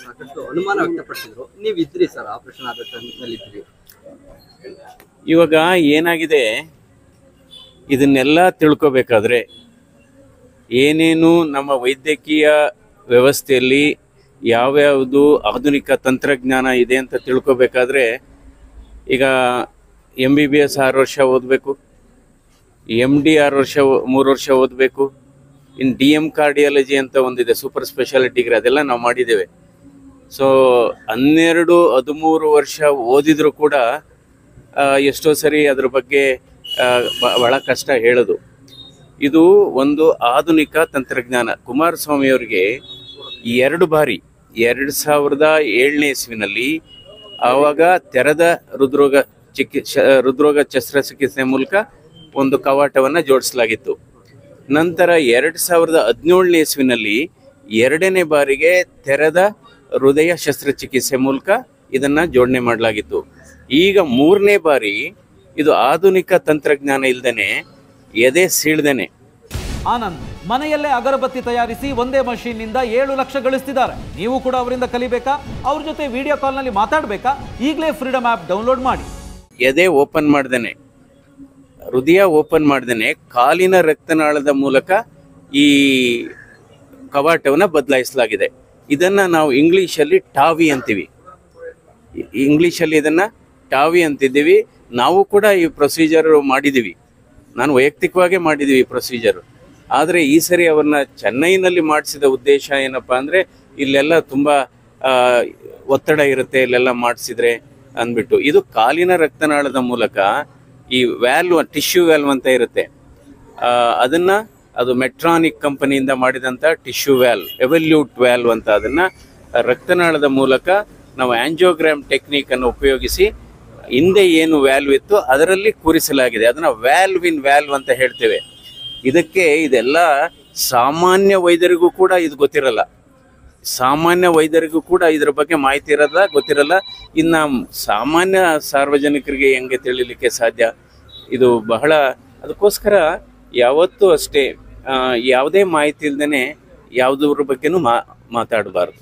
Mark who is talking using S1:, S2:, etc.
S1: ಸಾಕಷ್ಟು ಅನುಮಾನ ವ್ಯಕ್ತಪಡಿಸಿದ್ರು. ನೀವು ಇದ್ರಿ ಸರ್, ಆಪರೇಷನ್ ಆದ ಟೈಮ್ನಲ್ಲಿ ಇದ್ರಿ.
S2: ಇವಾಗ ಏನಾಗಿದೆ, ಇದನ್ನೆಲ್ಲ ತಿಳ್ಕೋಬೇಕಾದ್ರೆ ಏನೇನು ನಮ್ಮ ವೈದ್ಯಕೀಯ ವ್ಯವಸ್ಥೆಯಲ್ಲಿ ಯಾವ್ಯಾವುದು ಆಧುನಿಕ ತಂತ್ರಜ್ಞಾನ ಇದೆ ಅಂತ ತಿಳ್ಕೋಬೇಕಾದ್ರೆ ಈಗ MBBS 6 ವರ್ಷ ಓದಬೇಕು, MD 3 ವರ್ಷ ಓದಬೇಕು, ಇನ್ನು DM ಕಾರ್ಡಿಯಾಲಜಿ ಅಂತ ಒಂದಿದೆ, ಸೂಪರ್ ಸ್ಪೆಷಾಲಿಟಿ ಡಿಗ್ರಿ, ಅದೆಲ್ಲ ನಾವು ಮಾಡಿದ್ದೇವೆ. ಸೊ 12-13 ವರ್ಷ ಓದಿದ್ರು ಕೂಡ ಎಷ್ಟೋ ಸರಿ ಅದ್ರ ಬಗ್ಗೆ ಬಹಳ ಕಷ್ಟ ಹೇಳೋದು. ಇದು ಒಂದು ಆಧುನಿಕ ತಂತ್ರಜ್ಞಾನ. ಕುಮಾರಸ್ವಾಮಿಯವರಿಗೆ 2 ಬಾರಿ 2007ನೇ ಇಸ್ವಿನಲ್ಲಿ ಆವಾಗ ತೆರೆದ ಹೃದ್ರೋಗ ಶಸ್ತ್ರಚಿಕಿತ್ಸೆ ಮೂಲಕ ಒಂದು ಕವಾಟವನ್ನು ಜೋಡಿಸಲಾಗಿತ್ತು. ನಂತರ 2017ನೇ ಇಸ್ವಿನಲ್ಲಿ 2ನೇ ಬಾರಿಗೆ ತೆರೆದ ಹೃದಯ ಶಸ್ತ್ರಚಿಕಿತ್ಸೆ ಮೂಲಕ ಇದನ್ನು ಜೋಡಣೆ ಮಾಡಲಾಗಿತ್ತು. ಈಗ 3ನೇ ಬಾರಿ ಇದು ಆಧುನಿಕ ತಂತ್ರಜ್ಞಾನ ಇಲ್ದೇನೆ, ಎದೆ ಸೀಳ್ದೇನೆ.
S3: ಆನಂದ್ ಮನೆಯಲ್ಲೇ ಅಗರಬತ್ತಿ ತಯಾರಿಸಿ ಒಂದೇ ಮಷೀನ್ ನಿಂದ 7 ಲಕ್ಷ ಗಳಿಸ್ತಿದ್ದಾರೆ. ನೀವು ಕೂಡ ಅವರಿಂದ ಕಲಿಬೇಕಾ? ಅವ್ರ ಜೊತೆ ವಿಡಿಯೋ ಕಾಲ್ ನಲ್ಲಿ ಮಾತಾಡಬೇಕಾ? ಈಗಲೇ ಫ್ರೀಡಮ್ ಆಪ್ ಡೌನ್ಲೋಡ್ ಮಾಡಿ.
S2: ಎದೆ ಓಪನ್ ಮಾಡ್ದೇನೆ, ಹೃದಯ ಓಪನ್ ಮಾಡ್ದೇನೆ, ಕಾಲಿನ ರಕ್ತನಾಳದ ಮೂಲಕ ಈ ಕವಾಟವನ್ನು ಬದಲಾಯಿಸಲಾಗಿದೆ. ಇದನ್ನ ನಾವು ಇಂಗ್ಲಿಷಲ್ಲಿ ಟಾವಿ ಅಂತೀವಿ. ಇಂಗ್ಲಿಷಲ್ಲಿ ಇದನ್ನ ಟಾವಿ ಅಂತಿದ್ದೀವಿ. ನಾವು ಕೂಡ ಈ ಪ್ರೊಸೀಜರ್ ಮಾಡಿದ್ದೀವಿ. ನಾನು ವೈಯಕ್ತಿಕವಾಗಿ ಮಾಡಿದ್ದೀವಿ ಈ ಪ್ರೊಸೀಜರ್. ಆದರೆ ಈ ಸರಿ ಅವ್ರನ್ನ ಚೆನ್ನೈನಲ್ಲಿ ಮಾಡಿಸಿದ ಉದ್ದೇಶ ಏನಪ್ಪ ಅಂದರೆ, ಇಲ್ಲೆಲ್ಲ ತುಂಬ ಒತ್ತಡ ಇರುತ್ತೆ, ಇಲ್ಲೆಲ್ಲ ಮಾಡಿಸಿದ್ರೆ ಅಂದ್ಬಿಟ್ಟು. ಇದು ಕಾಲಿನ ರಕ್ತನಾಳದ ಮೂಲಕ ಈ ವ್ಯಾಲ್ವ್, ಟಿಶ್ಯೂ ವ್ಯಾಲ್ವ್ ಅಂತ ಇರುತ್ತೆ, ಅದು ಮೆಟ್ರಾನಿಕ್ ಕಂಪನಿಯಿಂದ ಮಾಡಿದಂಥ ಟಿಶ್ಯೂ ವ್ಯಾಲ್ವ್, ಎವಲ್ಯೂಟ್ ವ್ಯಾಲ್ವ್ ಅಂತ, ಅದನ್ನು ರಕ್ತನಾಳದ ಮೂಲಕ ನಾವು ಆಂಜಿಯೋಗ್ರಾಮ್ ಟೆಕ್ನಿಕನ್ನು ಉಪಯೋಗಿಸಿ ಹಿಂದೆ ಏನು ವ್ಯಾಲ್ವ್ ಇತ್ತು ಅದರಲ್ಲಿ ಕೂರಿಸಲಾಗಿದೆ. ಅದನ್ನು ವ್ಯಾಲ್ವ್ ಇನ್ ವ್ಯಾಲ್ವ್ ಅಂತ ಹೇಳ್ತೇವೆ. ಇದೆಲ್ಲ ಸಾಮಾನ್ಯ ವೈದ್ಯರಿಗೂ ಕೂಡ ಇದು ಗೊತ್ತಿರಲ್ಲ. ಸಾಮಾನ್ಯ ವೈದ್ಯರಿಗೂ ಕೂಡ ಇದರ ಬಗ್ಗೆ ಮಾಹಿತಿ ಗೊತ್ತಿರಲ್ಲ. ಇನ್ನು ಸಾಮಾನ್ಯ ಸಾರ್ವಜನಿಕರಿಗೆ ಹೆಂಗೆ ತಿಳಿಲಿಕ್ಕೆ ಸಾಧ್ಯ? ಇದು ಬಹಳ, ಅದಕ್ಕೋಸ್ಕರ ಯಾವತ್ತೂ ಅಷ್ಟೇ ಯಾವುದೇ ಮಾಹಿತಿ ಇಲ್ದೇ ಯಾವುದ್ರ ಬಗ್ಗೆನೂ ಮಾತಾಡಬಾರ್ದು.